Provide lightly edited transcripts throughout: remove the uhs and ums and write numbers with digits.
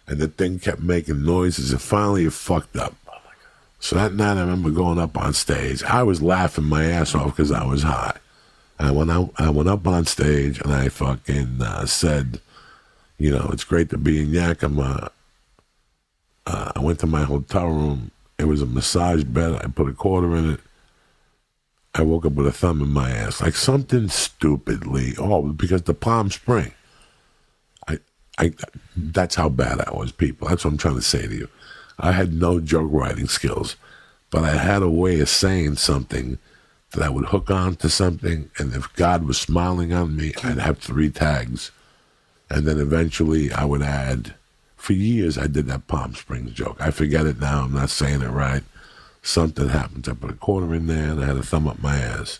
and the thing kept making noises, and finally it fucked up. So that night I remember going up on stage. I was laughing my ass off because I was high. I went up on stage and I fucking said, you know, it's great to be in Yakima. I went to my hotel room. It was a massage bed. I put a quarter in it. I woke up with a thumb in my ass. Like something stupidly. Oh, because the Palm Spring. That's how bad I was, people. That's what I'm trying to say to you. I had no joke writing skills, but I had a way of saying something that I would hook on to something, and if God was smiling on me, I'd have 3 tags. And then eventually I would add, for years I did that Palm Springs joke. I forget it now, I'm not saying it right. Something happened. I put a quarter in there and I had a thumb up my ass.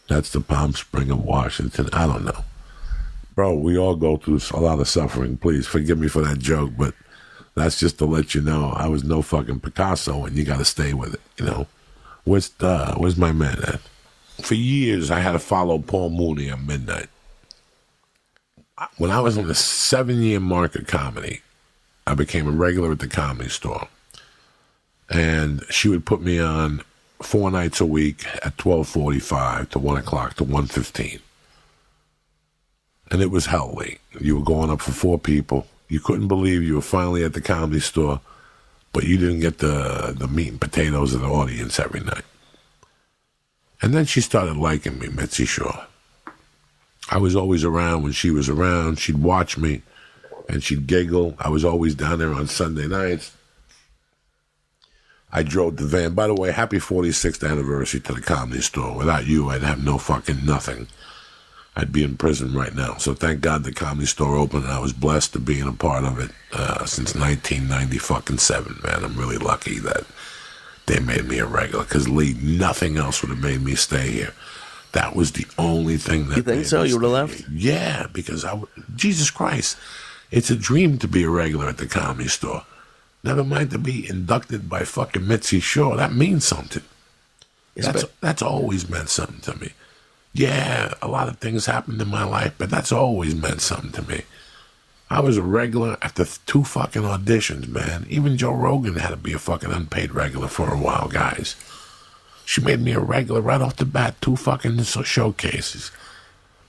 That's the Palm Spring of Washington. I don't know. Bro, we all go through a lot of suffering. Please forgive me for that joke, but that's just to let you know I was no fucking Picasso and you got to stay with it, you know. Where's my man at? For years, I had to follow Paul Mooney at midnight. When I was on the 7-year mark of comedy, I became a regular at the Comedy Store. And she would put me on 4 nights a week at 12:45 to 1 o'clock to 1:15. And it was hell late. You were going up for 4 people. You couldn't believe you were finally at the Comedy Store, but you didn't get the meat and potatoes of the audience every night. And then she started liking me, Mitzi Shaw. I was always around when she was around. She'd watch me, and she'd giggle. I was always down there on Sunday nights. I drove the van. By the way, happy 46th anniversary to the Comedy Store. Without you, I'd have no fucking nothing. I'd be in prison right now. So thank God the Comedy Store opened, and I was blessed to be in a part of it since 1997, man. I'm really lucky that they made me a regular, because Lee, nothing else would have made me stay here. That was the only thing that. You think so? You would have left? Yeah, because Jesus Christ, it's a dream to be a regular at the Comedy Store. Never mind to be inducted by fucking Mitzi Shaw. That means something. That's always meant something to me. Yeah, a lot of things happened in my life, but that's always meant something to me. I was a regular after 2 fucking auditions, man. Even Joe Rogan had to be a fucking unpaid regular for a while, guys. She made me a regular right off the bat, 2 fucking showcases.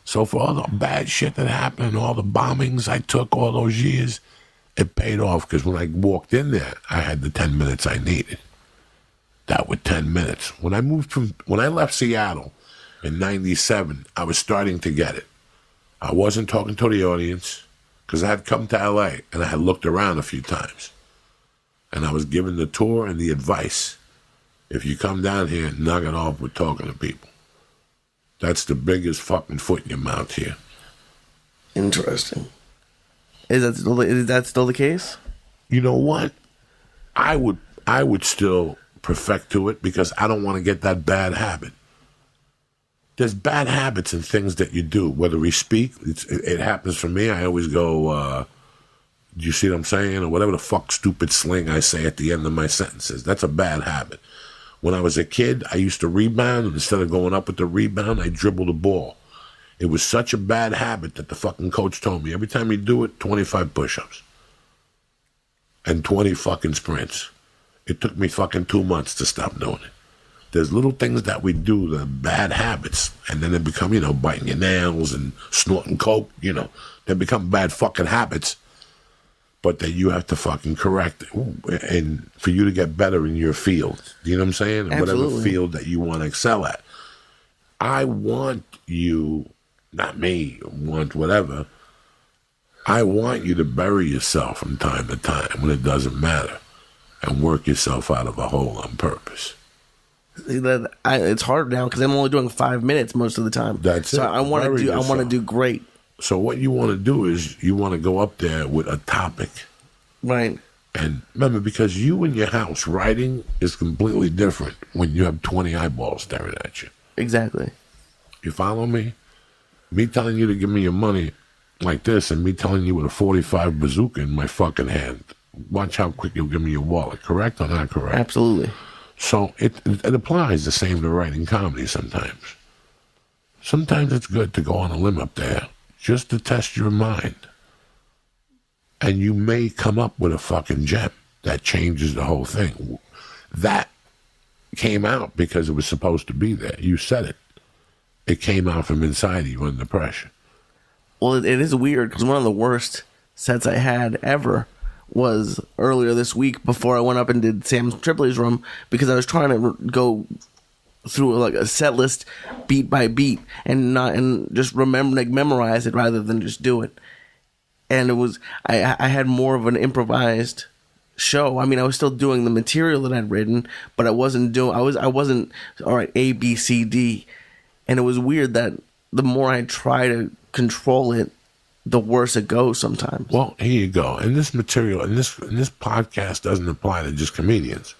So for all the bad shit that happened and all the bombings I took all those years, it paid off, because when I walked in there, I had the 10 minutes I needed. That was 10 minutes. When I left Seattle in 97, I was starting to get it. I wasn't talking to the audience, because I had come to LA and I had looked around a few times. And I was given the tour and the advice. If you come down here, knock it off with talking to people. That's the biggest fucking foot in your mouth here. Interesting. Is that still the case? You know what? I would still perfect to it, because I don't want to get that bad habit. There's bad habits and things that you do, whether we speak. It happens for me. I always go, do you see what I'm saying? Or whatever the fuck stupid sling I say at the end of my sentences. That's a bad habit. When I was a kid, I used to rebound, and instead of going up with the rebound, I dribbled the ball. It was such a bad habit that the fucking coach told me, every time you do it, 25 push-ups. And 20 fucking sprints. It took me fucking 2 months to stop doing it. There's little things that we do that are bad habits, and then they become, biting your nails and snorting coke, they become bad fucking habits, but that you have to fucking correct and for you to get better in your field. You know what I'm saying? Absolutely. Whatever field that you want to excel at. I want you, not me, want whatever, I want you to bury yourself from time to time when it doesn't matter and work yourself out of a hole on purpose. It's hard now because I'm only doing 5 minutes most of the time. That's it. I want to do great. So what you want to do is you want to go up there with a topic. Right. And remember, because you in your house writing is completely different when you have 20 eyeballs staring at you. Exactly. You follow me? Me telling you to give me your money like this and me telling you with a 45 bazooka in my fucking hand. Watch how quick you'll give me your wallet. Correct or not correct? Absolutely. So it applies the same to writing comedy sometimes. Sometimes it's good to go on a limb up there just to test your mind. And you may come up with a fucking gem that changes the whole thing. That came out because it was supposed to be there. You said it. It came out from inside you under pressure. Well, it is weird because one of the worst sets I had ever was earlier this week before I went up and did Sam Tripoli's room, because I was trying to go through like a set list beat by beat and just memorize it rather than just do it. And it was I had more of an improvised show. I mean, I was still doing the material that I'd written, but I wasn't all right, A, B, C, D. And it was weird that the more I try to control it, the worse it goes sometimes. Well, here you go. And this material, and this podcast doesn't apply to just comedians.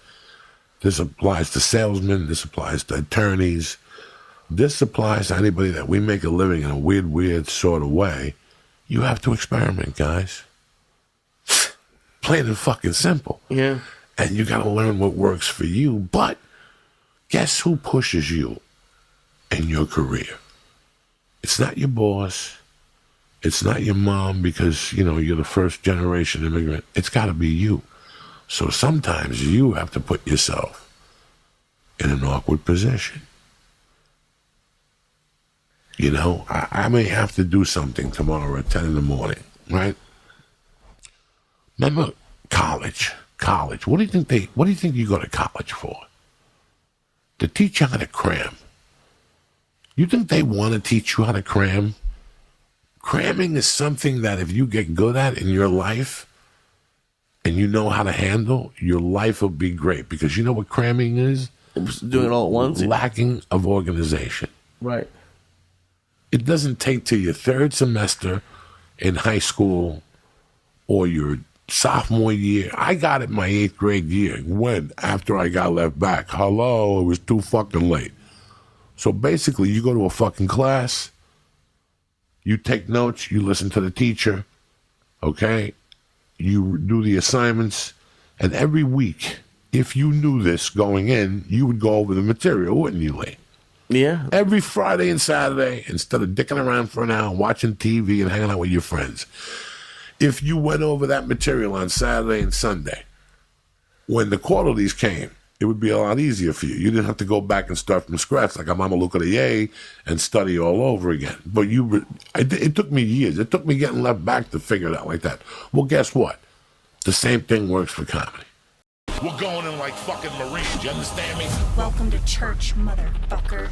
This applies to salesmen. This applies to attorneys. This applies to anybody that we make a living in a weird sort of way. You have to experiment, guys. Plain and fucking simple. Yeah. And you got to learn what works for you. But guess who pushes you in your career? It's not your boss. It's not your mom because, you're the first generation immigrant. It's got to be you. So sometimes you have to put yourself in an awkward position. I may have to do something tomorrow at 10 in the morning, right? Remember college. What do you think you go to college for? To teach you how to cram. You think they want to teach you how to cram? Cramming is something that if you get good at in your life and you know how to handle, your life will be great. Because you know what cramming is? Doing it all at once? Lacking of organization. Right. It doesn't take till your third semester in high school or your sophomore year. I got it my 8th grade year. When? After I got left back. Hello, it was too fucking late. So basically, you go to a fucking class, you take notes, you listen to the teacher, okay? You do the assignments, and every week, if you knew this going in, you would go over the material, wouldn't you, Lee? Yeah. Every Friday and Saturday, instead of dicking around for an hour, watching TV and hanging out with your friends. If you went over that material on Saturday and Sunday, when the quarterlies came, it would be a lot easier for you. You didn't have to go back and start from scratch like a Mama Luca de Ye and study all over again. But it took me years. It took me getting left back to figure it out like that. Well, guess what? The same thing works for comedy. We're going in like fucking Marines. You understand me? Welcome to church, motherfucker.